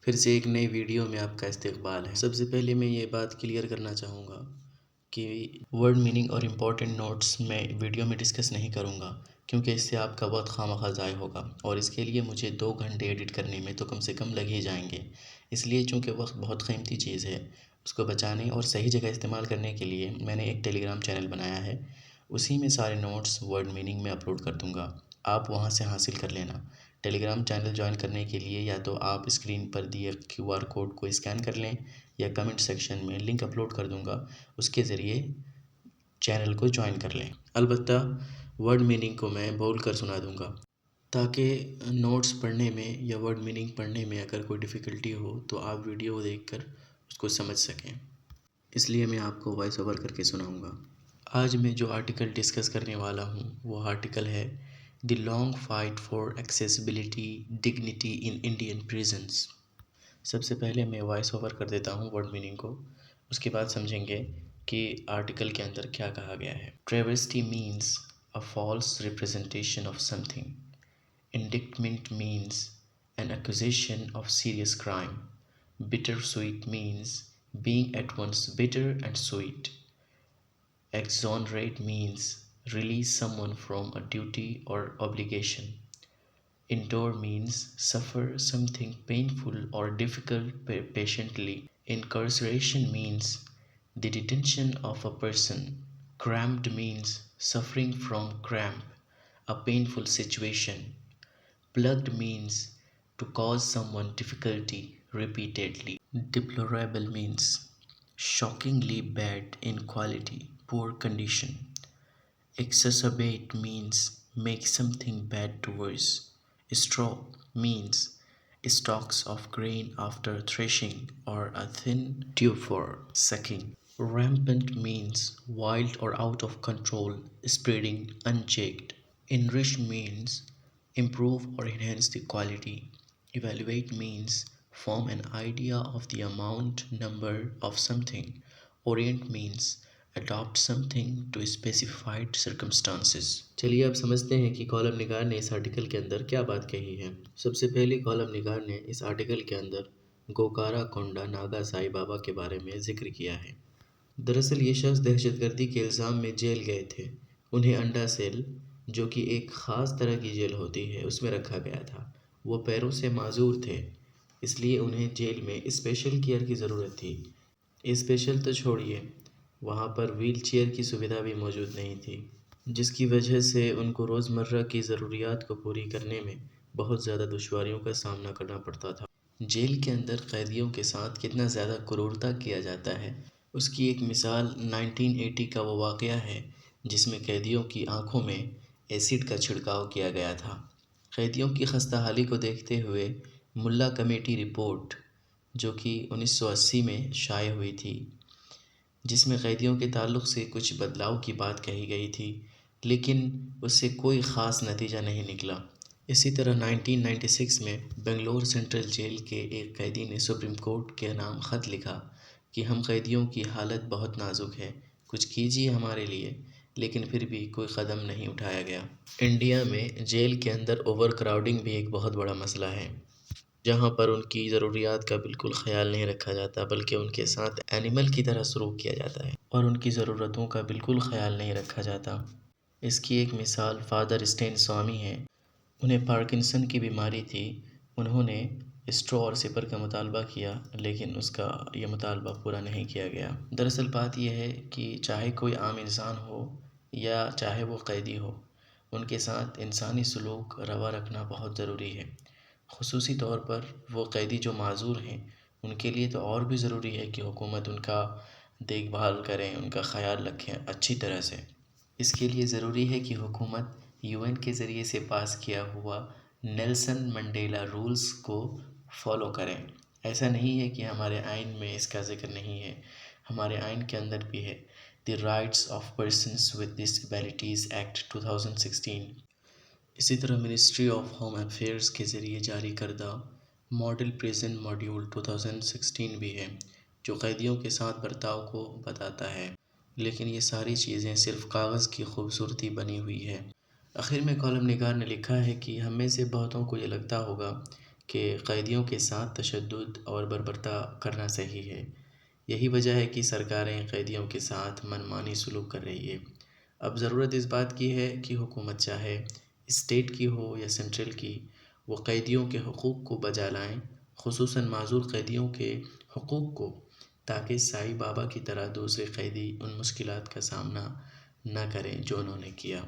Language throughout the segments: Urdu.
پھر سے ایک نئی ویڈیو میں آپ کا استقبال ہے۔ سب سے پہلے میں یہ بات کلیئر کرنا چاہوں گا کہ ورڈ میننگ اور امپورٹنٹ نوٹس میں ویڈیو میں ڈسکس نہیں کروں گا، کیونکہ اس سے آپ کا وقت خواہ ضائع ہوگا اور اس کے لیے مجھے 2 گھنٹے ایڈٹ کرنے میں تو کم سے کم لگ ہی جائیں گے۔ اس لیے چونکہ وقت بہت قیمتی چیز ہے، اس کو بچانے اور صحیح جگہ استعمال کرنے کے لیے میں نے ایک ٹیلی گرام چینل بنایا ہے۔ اسی میں سارے نوٹس ورڈ میننگ میں اپلوڈ کر دوں گا، آپ وہاں سے حاصل کر لینا۔ ٹیلی گرام چینل جوائن کرنے کے لیے یا تو آپ اسکرین پر دیے QR کوڈ کو اسکین کر لیں یا کمنٹ سیکشن میں لنک اپلوڈ کر دوں گا، اس کے ذریعے چینل کو جوائن کر لیں۔ البتہ ورڈ میننگ کو میں بول کر سنا دوں گا تاکہ نوٹس پڑھنے میں یا ورڈ میننگ پڑھنے میں اگر کوئی ڈیفیکلٹی ہو تو آپ ویڈیو دیکھ کر اس کو سمجھ سکیں۔ اس لیے میں آپ کو وائس اوور کر کے سناؤں گا۔ آج میں جو آرٹیکل ڈسکس کرنے والا ہوں وہ آرٹیکل ہے the long fight for accessibility dignity in Indian presence. سب سے پہلے میں وائس اوور کر دیتا ہوں ورڈ میننگ کو، اس کے بعد سمجھیں گے کہ آرٹیکل کے اندر کیا کہا گیا ہے۔ Travesty means a false representation of something. Indictment means an accusation of serious crime. Bittersweet means being at once bitter and sweet. Exonerate means release someone from a duty or obligation. Endure means suffer something painful or difficult patiently. Incarceration means the detention of a person. Cramped means suffering from cramp, a painful situation. Plugged means to cause someone difficulty repeatedly. Deplorable means shockingly bad in quality, poor condition. Exacerbate means make something bad to worse. Straw means stalks of grain after threshing or a thin tube for sucking. Rampant means wild or out of control, spreading unchecked. Enrich means improve or enhance the quality. Evaluate means form an idea of the amount, number of something. Orient means adopt something to specified circumstances. چلیے اب سمجھتے ہیں کہ کالم نگار نے اس آرٹیکل کے اندر کیا بات کہی ہے۔ سب سے پہلے کالم نگار نے اس آرٹیکل کے اندر گوکارا کونڈا ناگا سائی بابا کے بارے میں ذکر کیا ہے۔ دراصل یہ شخص دہشت گردی کے الزام میں جیل گئے تھے۔ انہیں انڈا سیل، جو کہ ایک خاص طرح کی جیل ہوتی ہے، اس میں رکھا گیا تھا۔ وہ پیروں سے معذور تھے، اس لیے انہیں جیل میں اسپیشل کیئر کی ضرورت تھی۔ اسپیشل تو چھوڑیے، وہاں پر ویل چیئر کی سویدھا بھی موجود نہیں تھی، جس کی وجہ سے ان کو روزمرہ کی ضروریات کو پوری کرنے میں بہت زیادہ دشواریوں کا سامنا کرنا پڑتا تھا۔ جیل کے اندر قیدیوں کے ساتھ کتنا زیادہ کرورتا کیا جاتا ہے، اس کی ایک مثال 1980 کا وہ واقعہ ہے جس میں قیدیوں کی آنکھوں میں ایسڈ کا چھڑکاؤ کیا گیا تھا۔ قیدیوں کی خستہ حالی کو دیکھتے ہوئے ملا کمیٹی رپورٹ، جو کہ 1980 میں شائع ہوئی تھی، جس میں قیدیوں کے تعلق سے کچھ بدلاؤ کی بات کہی گئی تھی، لیکن اس سے کوئی خاص نتیجہ نہیں نکلا۔ اسی طرح 1996 میں بنگلور سینٹرل جیل کے ایک قیدی نے سپریم کورٹ کے نام خط لکھا کہ ہم قیدیوں کی حالت بہت نازک ہے، کچھ کیجیے ہمارے لیے، لیکن پھر بھی کوئی قدم نہیں اٹھایا گیا۔ انڈیا میں جیل کے اندر اوور کراؤڈنگ بھی ایک بہت بڑا مسئلہ ہے، جہاں پر ان کی ضروریات کا بالکل خیال نہیں رکھا جاتا، بلکہ ان کے ساتھ اینیمل کی طرح سلوک کیا جاتا ہے اور ان کی ضرورتوں کا بالکل خیال نہیں رکھا جاتا۔ اس کی ایک مثال فادر اسٹین سوامی ہے۔ انہیں پارکنسن کی بیماری تھی۔ انہوں نے اسٹرو اور سپر کا مطالبہ کیا، لیکن اس کا یہ مطالبہ پورا نہیں کیا گیا۔ دراصل بات یہ ہے کہ چاہے کوئی عام انسان ہو یا چاہے وہ قیدی ہو، ان کے ساتھ انسانی سلوک روا رکھنا بہت ضروری ہے۔ خصوصی طور پر وہ قیدی جو معذور ہیں، ان کے لیے تو اور بھی ضروری ہے کہ حکومت ان کا دیکھ بھال کریں، ان کا خیال رکھیں اچھی طرح سے۔ اس کے لیے ضروری ہے کہ حکومت UN کے ذریعے سے پاس کیا ہوا نیلسن منڈیلا رولز کو فالو کریں۔ ایسا نہیں ہے کہ ہمارے آئین میں اس کا ذکر نہیں ہے، ہمارے آئین کے اندر بھی ہے، the rights of persons with disabilities act 2016۔ اسی طرح منسٹری آف ہوم افیئرز کے ذریعے جاری کردہ ماڈل پریزن ماڈیول 2016 بھی ہے، جو قیدیوں کے ساتھ برتاؤ کو بتاتا ہے، لیکن یہ ساری چیزیں صرف کاغذ کی خوبصورتی بنی ہوئی ہے۔ آخر میں کالم نگار نے لکھا ہے کہ ہم میں سے بہتوں کو یہ لگتا ہوگا کہ قیدیوں کے ساتھ تشدد اور بربرتا کرنا صحیح ہے۔ یہی وجہ ہے کہ سرکاریں قیدیوں کے ساتھ منمانی سلوک کر رہی ہے۔ اب ضرورت اس بات کی ہے کہ حکومت چاہے اسٹیٹ کی ہو یا سینٹرل کی، وہ قیدیوں کے حقوق کو بجا لائیں، خصوصاً معذور قیدیوں کے حقوق کو، تاکہ سائی بابا کی طرح دوسرے قیدی ان مشکلات کا سامنا نہ کریں جو انہوں نے کیا۔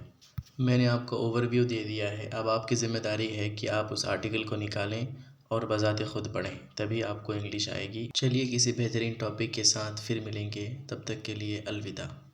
میں نے آپ کو اوور ویو دے دیا ہے، اب آپ کی ذمہ داری ہے کہ آپ اس آرٹیکل کو نکالیں اور بذات خود پڑھیں، تبھی آپ کو انگلش آئے گی۔ چلیے کسی بہترین ٹاپک کے ساتھ پھر ملیں گے، تب تک کے لیے الوداع۔